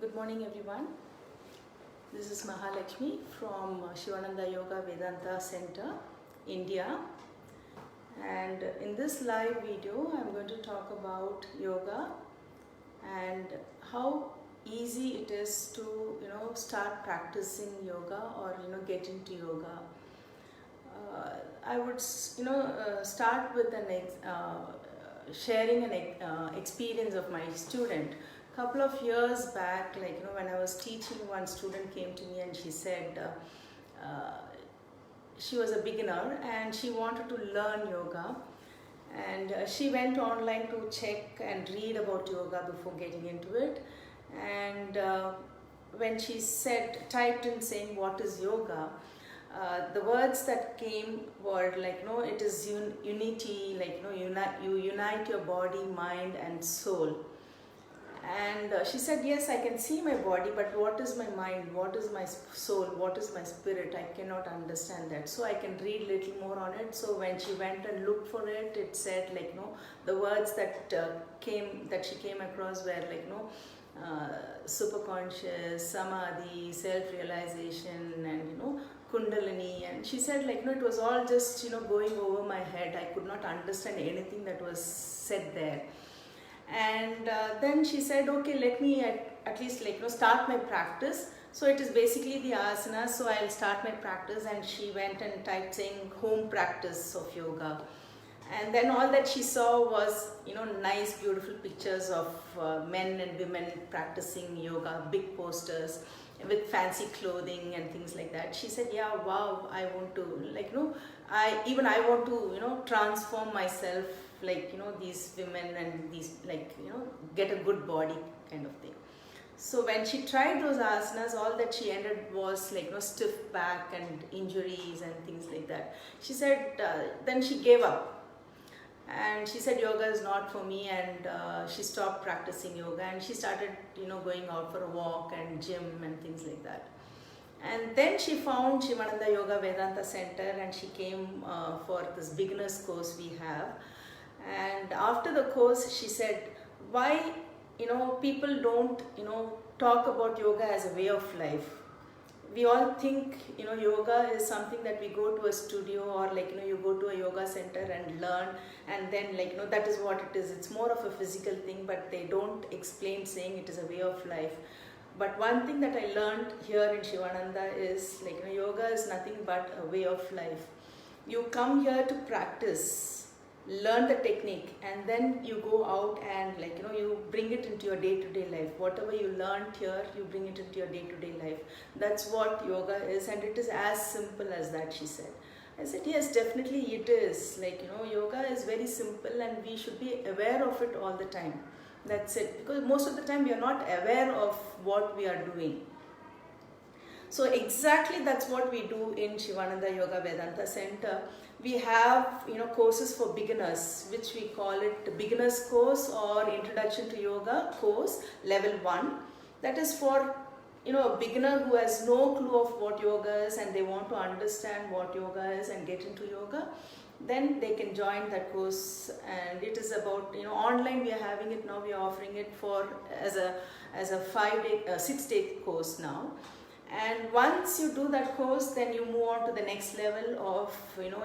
Good morning everyone. This is Mahalakshmi from Sivananda Yoga Vedanta Center, India. And in this live video, I'm going to talk about yoga and how easy it is to start practicing yoga or get into yoga. I would start with sharing an experience of my student. Couple of years back, when I was teaching, one student came to me and she said she was a beginner and she wanted to learn yoga, and she went online to check and read about yoga before getting into it. And when she typed in saying what is yoga, the words that came were it is unity, you unite your body, mind and soul. And she said, yes, I can see my body, but what is my mind, what is my soul, what is my spirit? I cannot understand that. So I can read little more on it. So when she went and looked for it, it said the words that she came across were superconscious, samadhi, self-realization, and kundalini. And she said it was all just going over my head. I could not understand anything that was said there. And then she said, okay, let me at least start my practice. So it is basically the asanas, so I'll start my practice. And she went and typed saying home practice of yoga, and then all that she saw was nice beautiful pictures of men and women practicing yoga, big posters with fancy clothing and things like that. She said, yeah, wow, I want to I want to transform myself these women and these get a good body kind of thing. So when she tried those asanas, all that she ended was stiff back and injuries and things like that. She said then she gave up and she said yoga is not for me, and she stopped practicing yoga and she started going out for a walk and gym and things like that. And then she found Sivananda Yoga Vedanta Center and she came for this beginners course we have. And after the course, she said, why people don't talk about yoga as a way of life. We all think yoga is something that we go to a studio or you go to a yoga center and learn, and then that is what it is. It's more of a physical thing, but they don't explain saying it is a way of life. But one thing that I learned here in Sivananda is yoga is nothing but a way of life. You come here to practice, learn the technique, and then you go out and you bring it into your day-to-day life. Whatever you learned here, you bring it into your day-to-day life. That's what yoga is, and it is as simple as that, she said. I said, yes, definitely it is. Yoga is very simple and we should be aware of it all the time. That's it, because most of the time we are not aware of what we are doing. So exactly that's what we do in Sivananda Yoga Vedanta Center. We have courses for beginners, which we call it the beginners course or introduction to yoga course level 1. That is for a beginner who has no clue of what yoga is and they want to understand what yoga is and get into yoga. Then they can join that course, and it is about online we are having it now. We are offering it for as a 6-day course now. And once you do that course, then you move on to the next level of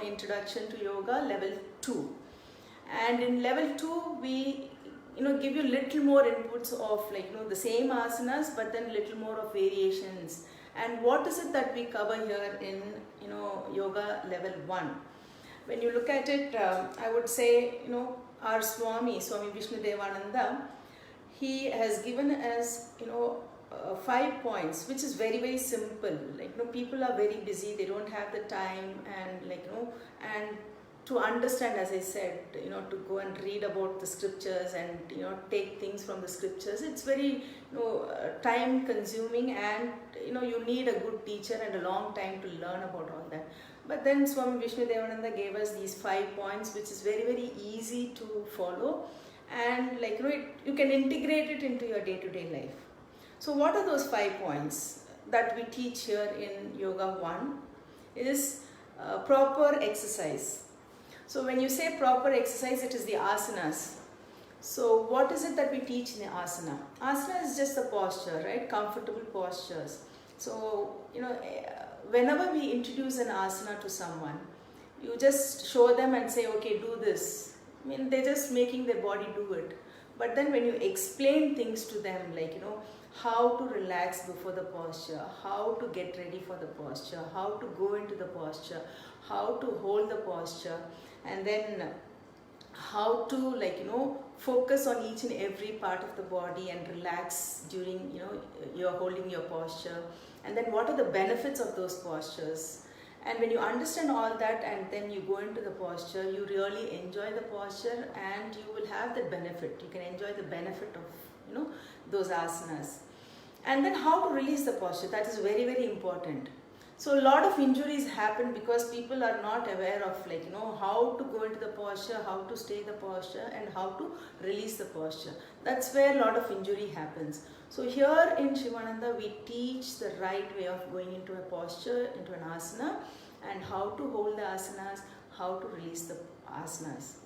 introduction to yoga level 2. And in level 2 we give you little more inputs of the same asanas, but then little more of variations. And what is it that we cover here in yoga level 1? When you look at it, I would say our Swami Vishnu Devananda, he has given us 5 points, which is very, very simple. People are very busy, they don't have the time, and and to understand, as I said, to go and read about the scriptures and take things from the scriptures, it's very time consuming, and you need a good teacher and a long time to learn about all that. But then Swami Vishnu Devananda gave us these 5 points, which is very, very easy to follow, and you can integrate it into your day-to-day life. So what are those 5 points that we teach here in Yoga 1 is proper exercise. So when you say proper exercise, it is the asanas. So what is it that we teach in the asana? Asana is just the posture, right? Comfortable postures. So, whenever we introduce an asana to someone, you just show them and say, okay, do this. I mean, they're just making their body do it. But then when you explain things to them, like, how to relax before the posture, how to get ready for the posture, how to go into the posture, how to hold the posture, and then how to focus on each and every part of the body and relax during you're holding your posture, and then what are the benefits of those postures. And when you understand all that and then you go into the posture, you really enjoy the posture and you will have the benefit. You can enjoy the benefit of those asanas. And then how to release the posture, that is very, very important. So a lot of injuries happen because people are not aware of how to go into the posture, how to stay in the posture, and how to release the posture. That's where a lot of injury happens. So here in Sivananda, we teach the right way of going into a posture, into an asana, and how to hold the asanas, how to release the asanas,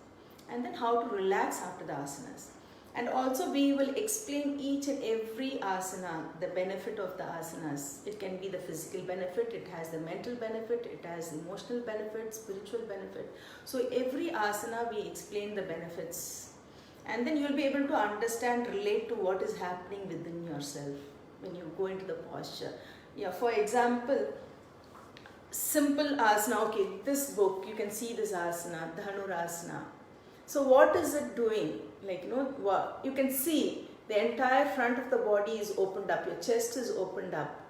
and then how to relax after the asanas. And also we will explain each and every asana, the benefit of the asanas. It can be the physical benefit, it has the mental benefit, it has emotional benefit, spiritual benefit. So every asana we explain the benefits. And then you will be able to understand, relate to what is happening within yourself when you go into the posture. Yeah, for example, simple asana, okay, this book, you can see this asana, Dhanurasana. So what is it doing? You can see the entire front of the body is opened up, your chest is opened up,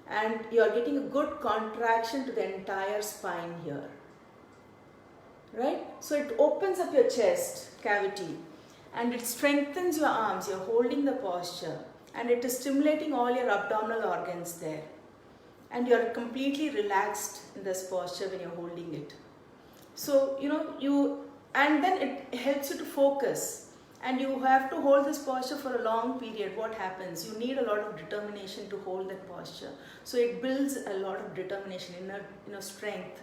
and you are getting a good contraction to the entire spine here, right? So it opens up your chest cavity and it strengthens your arms, you're holding the posture, and it is stimulating all your abdominal organs there, and you're completely relaxed in this posture when you're holding it. So and then it helps you to focus, and you have to hold this posture for a long period. What happens? You need a lot of determination to hold that posture. So it builds a lot of determination, inner strength,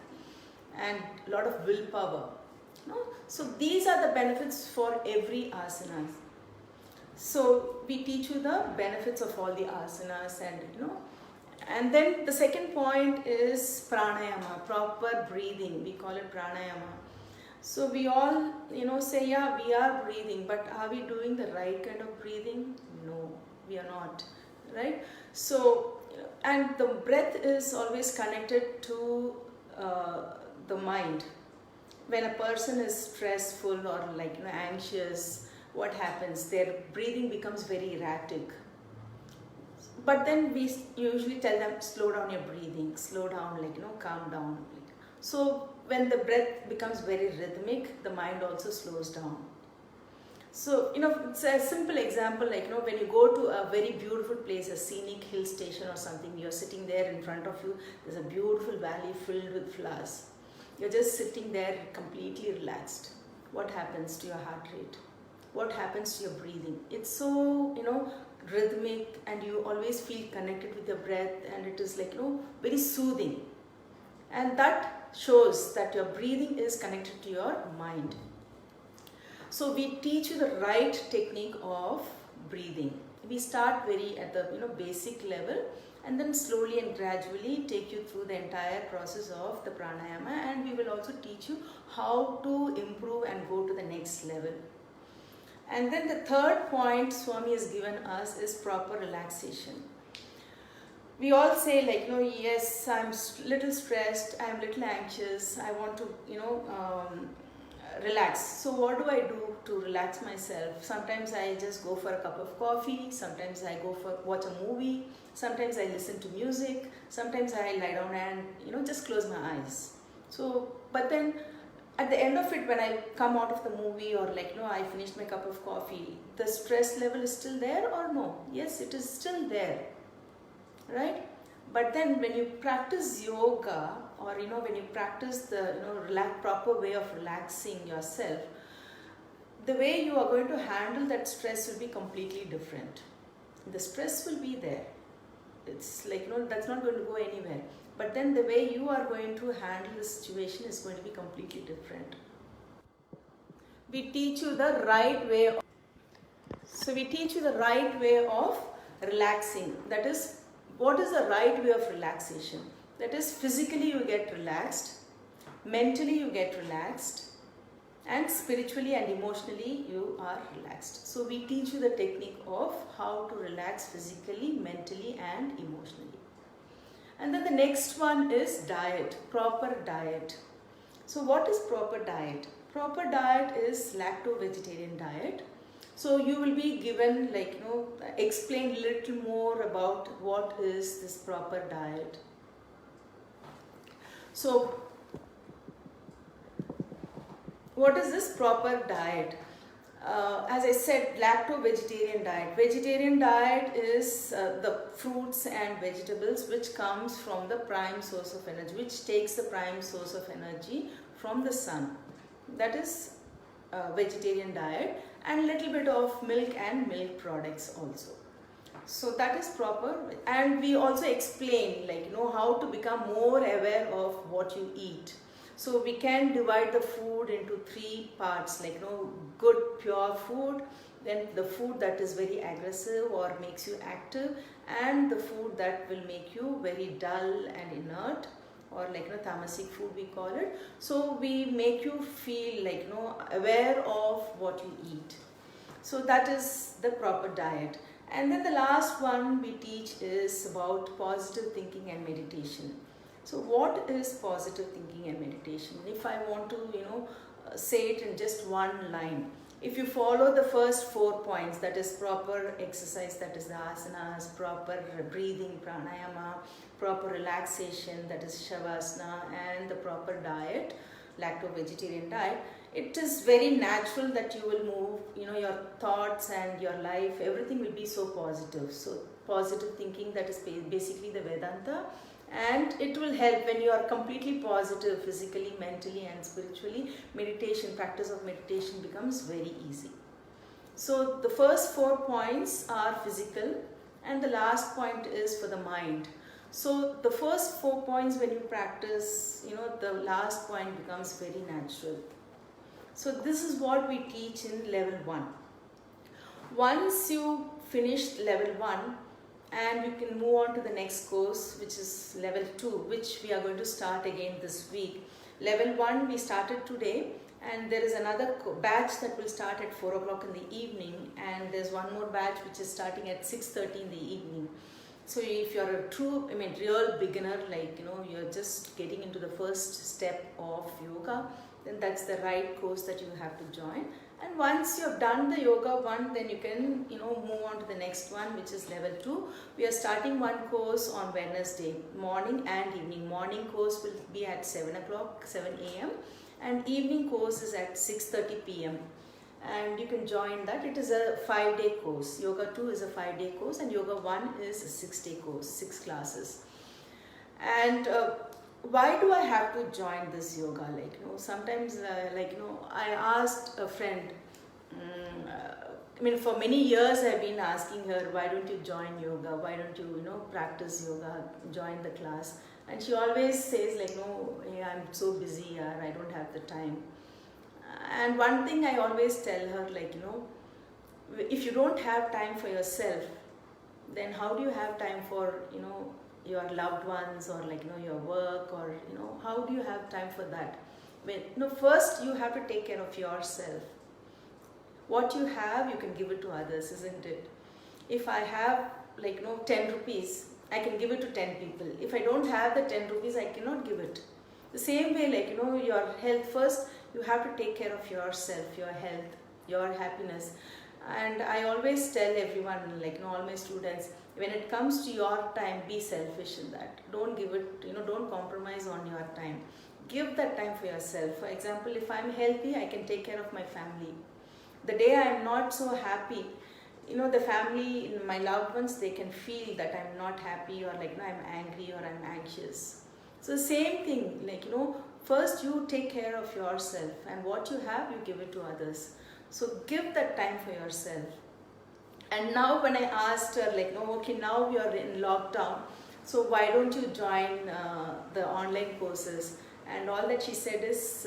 and a lot of willpower. So these are the benefits for every asana. So we teach you the benefits of all the asanas, and then the second point is pranayama, proper breathing. We call it pranayama. So we all, say, yeah, we are breathing, but are we doing the right kind of breathing? No, we are not, right? So, and the breath is always connected to the mind. When a person is stressful or anxious, what happens? Their breathing becomes very erratic. But then we usually tell them, slow down your breathing, slow down, calm down. So when the breath becomes very rhythmic, the mind also slows down. So, it's a simple example, when you go to a very beautiful place, a scenic hill station or something, you're sitting there, in front of you, there's a beautiful valley filled with flowers. You're just sitting there completely relaxed. What happens to your heart rate? What happens to your breathing? It's so, rhythmic, and you always feel connected with your breath, and it is very soothing. And that shows that your breathing is connected to your mind. So we teach you the right technique of breathing. We start very at the basic level, and then slowly and gradually take you through the entire process of the pranayama, and we will also teach you how to improve and go to the next level. And then the third point Swami has given us is proper relaxation. We all say yes, I'm little stressed, I'm little anxious, I want to relax. So what do I do to relax myself? Sometimes I just go for a cup of coffee, sometimes I go for watch a movie, sometimes I listen to music, sometimes I lie down and just close my eyes. So but then at the end of it, when I come out of the movie, or I finished my cup of coffee, the stress level is still there or no? Yes, it is still there, right? But then when you practice yoga, or when you practice the proper way of relaxing yourself, the way you are going to handle that stress will be completely different. The stress will be there. It's that's not going to go anywhere. But then the way you are going to handle the situation is going to be completely different. We teach you the right way So we teach you the right way of relaxing. That is, what is the right way of relaxation? That is, physically you get relaxed, mentally you get relaxed, and spiritually and emotionally you are relaxed. So we teach you the technique of how to relax physically, mentally and emotionally. And then the next one is diet, proper diet. So what is proper diet? Proper diet is lacto-vegetarian diet. So you will be given, explain a little more about what is this proper diet. So what is this proper diet? As I said, lacto-vegetarian diet. Vegetarian diet is the fruits and vegetables which comes from the prime source of energy, which takes the prime source of energy from the sun. That is vegetarian diet, and little bit of milk and milk products also. So that is proper. And we also explain how to become more aware of what you eat. So we can divide the food into 3 parts, good pure food, then the food that is very aggressive or makes you active, and the food that will make you very dull and inert, or tamasic food we call it. So we make you feel aware of what you eat. So that is the proper diet. And then the last one we teach is about positive thinking and meditation. So what is positive thinking and meditation? If I want to, say it in just one line, if you follow the first 4 points, that is proper exercise, that is the asanas, proper breathing, pranayama, proper relaxation, that is shavasana, and the proper diet, lacto-vegetarian diet, it is very natural that you will move, your thoughts and your life, everything will be so positive. So positive thinking, that is basically the Vedanta. And it will help when you are completely positive physically, mentally and spiritually. Meditation, practice of meditation becomes very easy. So the first 4 points are physical, and the last point is for the mind. So the first 4 points when you practice, the last point becomes very natural. So this is what we teach in level 1. Once you finish level 1, and you can move on to the next course, which is level 2, which we are going to start again this week. Level 1 we started today, and there is another batch that will start at 4 o'clock in the evening, and there's one more batch which is starting at 6:30 in the evening. So if you're a true, real beginner, you're just getting into the first step of yoga, then that's the right course that you have to join. And once you have done the yoga 1, then you can, move on to the next one, which is level 2. We are starting one course on Wednesday, morning and evening. Morning course will be at 7 o'clock, 7 a.m. and evening course is at 6:30 p.m. And you can join that. It is a 5-day course. Yoga 2 is a 5-day course, and Yoga 1 is a 6-day course, 6 classes. And why do I have to join this yoga? Sometimes, I asked a friend, for many years I've been asking her, why don't you join yoga? Why don't you, practice yoga, join the class? And she always says no, I'm so busy, I don't have the time. And one thing I always tell her, if you don't have time for yourself, then how do you have time for, your loved ones, or your work, or how do you have time for that? First you have to take care of yourself. What you have, you can give it to others, isn't it? If I have 10 rupees, I can give it to 10 people. If I don't have the 10 rupees, I cannot give it. The same way, your health, first you have to take care of yourself, your health, your happiness. And I always tell everyone, all my students, when it comes to your time, be selfish in that. Don't give it, don't compromise on your time. Give that time for yourself. For example, if I'm healthy, I can take care of my family. The day I'm not so happy, the family, my loved ones, they can feel that I'm not happy, or I'm angry, or I'm anxious. So same thing, first you take care of yourself, and what you have, you give it to others. So give that time for yourself. And now when I asked her, okay, now we are in lockdown, so why don't you join the online courses? And all that she said is,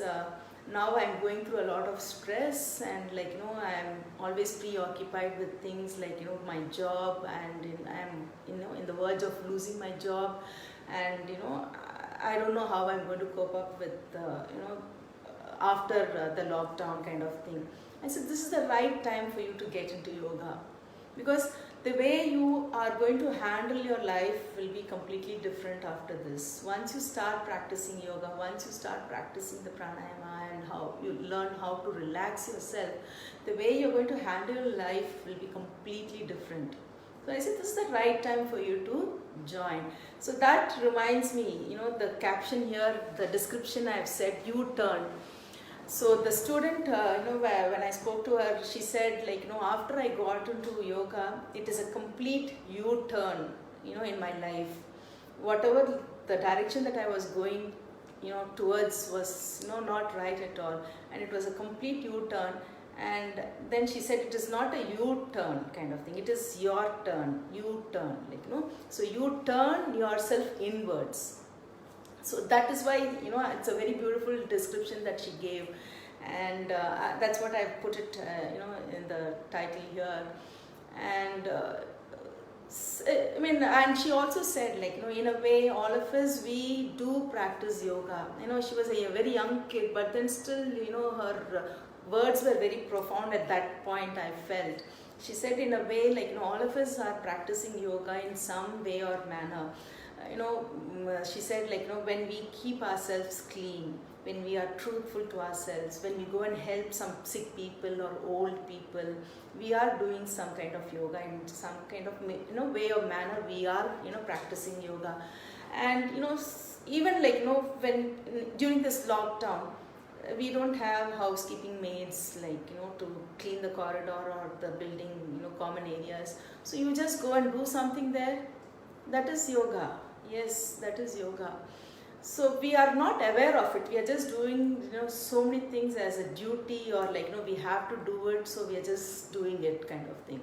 Now I'm going through a lot of stress, and like I'm always preoccupied with things like my job, and I'm in the verge of losing my job, and I don't know how I'm going to cope up with after the lockdown kind of thing. I said this is the right time for you to get into yoga, because the way you are going to handle your life will be completely different after this. Once you start practicing yoga, once you start practicing the pranayama and how you learn how to relax yourself, the way you're going to handle your life will be completely different. So I said this is the right time for you to join. So that reminds me, the caption here, the description I've said, U-turn. So the student, when I spoke to her, she said like, after I got into yoga, it is a complete U-turn, in my life. Whatever the direction that I was going, towards was, not right at all. And it was a complete U-turn. And then she said it is not a U-turn kind of thing. It is your turn, U-turn, So you turn yourself inwards. So that is why, it's a very beautiful description that she gave, and that's what I put it, in the title here. And and she also said, like, in a way, all of us, we do practice yoga. She was a very young kid, but then still, her words were very profound at that point, I felt. She said, in a way, like, all of us are practicing yoga in some way or manner. She said, like, when we keep ourselves clean, when we are truthful to ourselves, when we go and help some sick people or old people, we are doing some kind of yoga in some kind of, way or manner. We are, practicing yoga. And, even like, when during this lockdown, we don't have housekeeping maids, like, to clean the corridor or the building, common areas. So you just go and do something there. That is yoga. Yes, that is yoga. So we are not aware of it. We are just doing, so many things as a duty, or like, we have to do it, so we are just doing it kind of thing.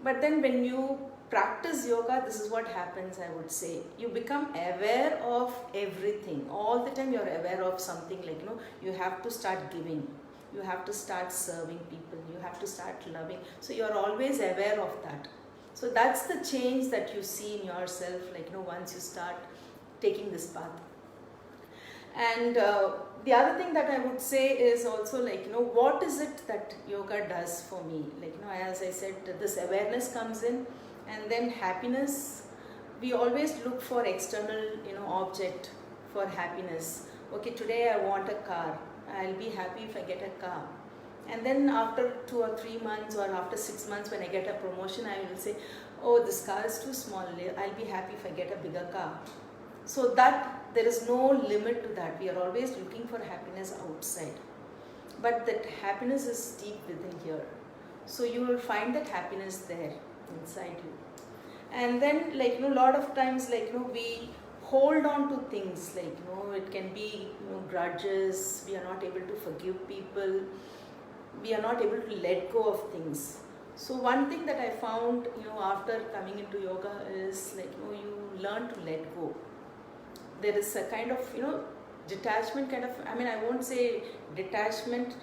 But then when you practice yoga, this is what happens, I would say. You become aware of everything. All the time you're aware of something, like, you have to start giving. You have to start serving people. You have to start loving. So you're always aware of that. So that's the change that you see in yourself, like, once you start taking this path. And the other thing that I would say is also, like, what is it that yoga does for me? Like, as I said, this awareness comes in, and then happiness. We always look for external, object for happiness. Okay, today I want a car. I'll be happy if I get a car. And then after 2 or 3 months, or after 6 months, when I get a promotion, I will say, oh, this car is too small. I'll be happy if I get a bigger car. So that there is no limit to that. We are always looking for happiness outside. But that happiness is deep within here. So you will find that happiness there inside you. And then, like, a lot of times, like, we hold on to things, like, it can be, grudges. We are not able to forgive people. We are not able to let go of things. So one thing that I found, after coming into yoga is, like, you learn to let go. There is a kind of, detachment kind of, I won't say detachment,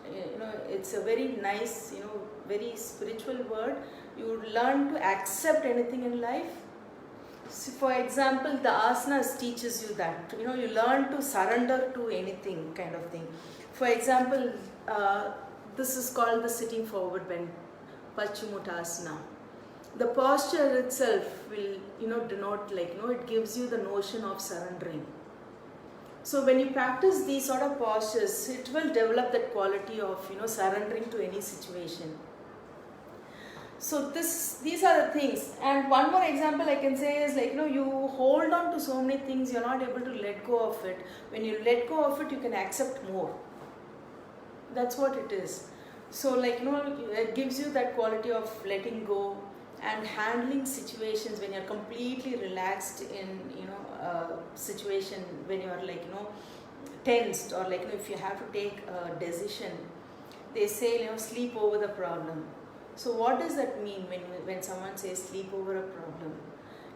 it's a very nice, very spiritual word. You learn to accept anything in life. So for example, the asanas teaches you that, you learn to surrender to anything kind of thing. For example, this is called the sitting forward bend, Paschimottanasana. The posture itself will, denote, like, it gives you the notion of surrendering. So when you practice these sort of postures, it will develop that quality of, surrendering to any situation. So these are the things. And one more example I can say is, like, you hold on to so many things, you're not able to let go of it. When you let go of it, you can accept more. That's what it is. So, like, it gives you that quality of letting go and handling situations when you're completely relaxed in, a situation when you're, like, tensed, or, like, if you have to take a decision. They say, sleep over the problem. So what does that mean when someone says sleep over a problem?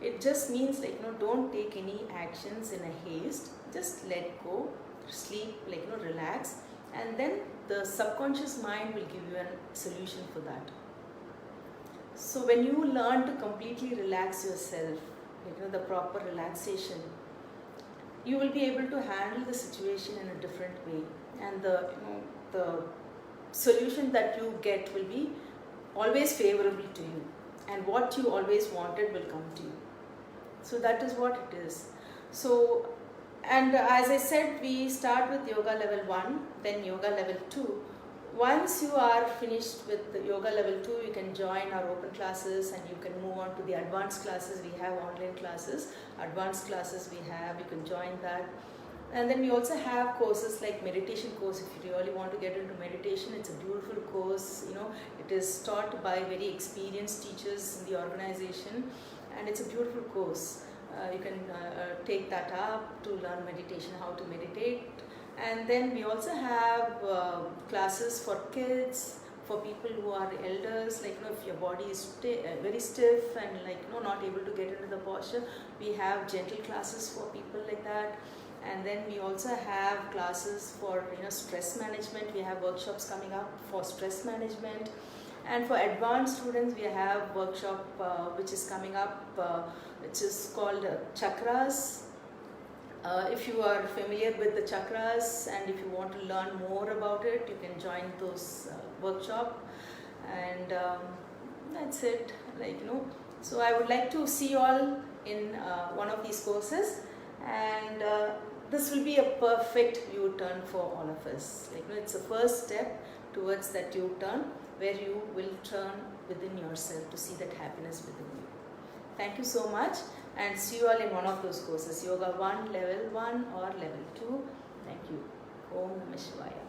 It just means, like, don't take any actions in a haste. Just let go, sleep, like, relax, and then the subconscious mind will give you a solution for that. So when you learn to completely relax yourself, the proper relaxation, you will be able to handle the situation in a different way, and the solution that you get will be always favorable to you, and what you always wanted will come to you. So that is what it is. So, and as I said, we start with yoga level 1, then yoga level 2. Once you are finished with the yoga level 2, you can join our open classes, and you can move on to the advanced classes. We have online classes, advanced classes we have, you can join that. And then we also have courses like meditation course. If you really want to get into meditation, it's a beautiful course. It is taught by very experienced teachers in the organization, and it's a beautiful course. You can take that up to learn meditation, how to meditate. And then we also have classes for kids, for people who are elders, like if your body is very stiff and not able to get into the posture, we have gentle classes for people like that. And then we also have classes for stress management. We have workshops coming up for stress management. And for advanced students, we have workshop which is coming up, which is called chakras. If you are familiar with the chakras and if you want to learn more about it, you can join those workshop. And that's it. So I would like to see you all in one of these courses, and this will be a perfect U-turn for all of us. It's the first step towards that U-turn, where you will turn within yourself to see that happiness within you. Thank you so much, and see you all in one of those courses, Yoga 1, Level 1 or Level 2. Thank you. Om Namah Shivaya.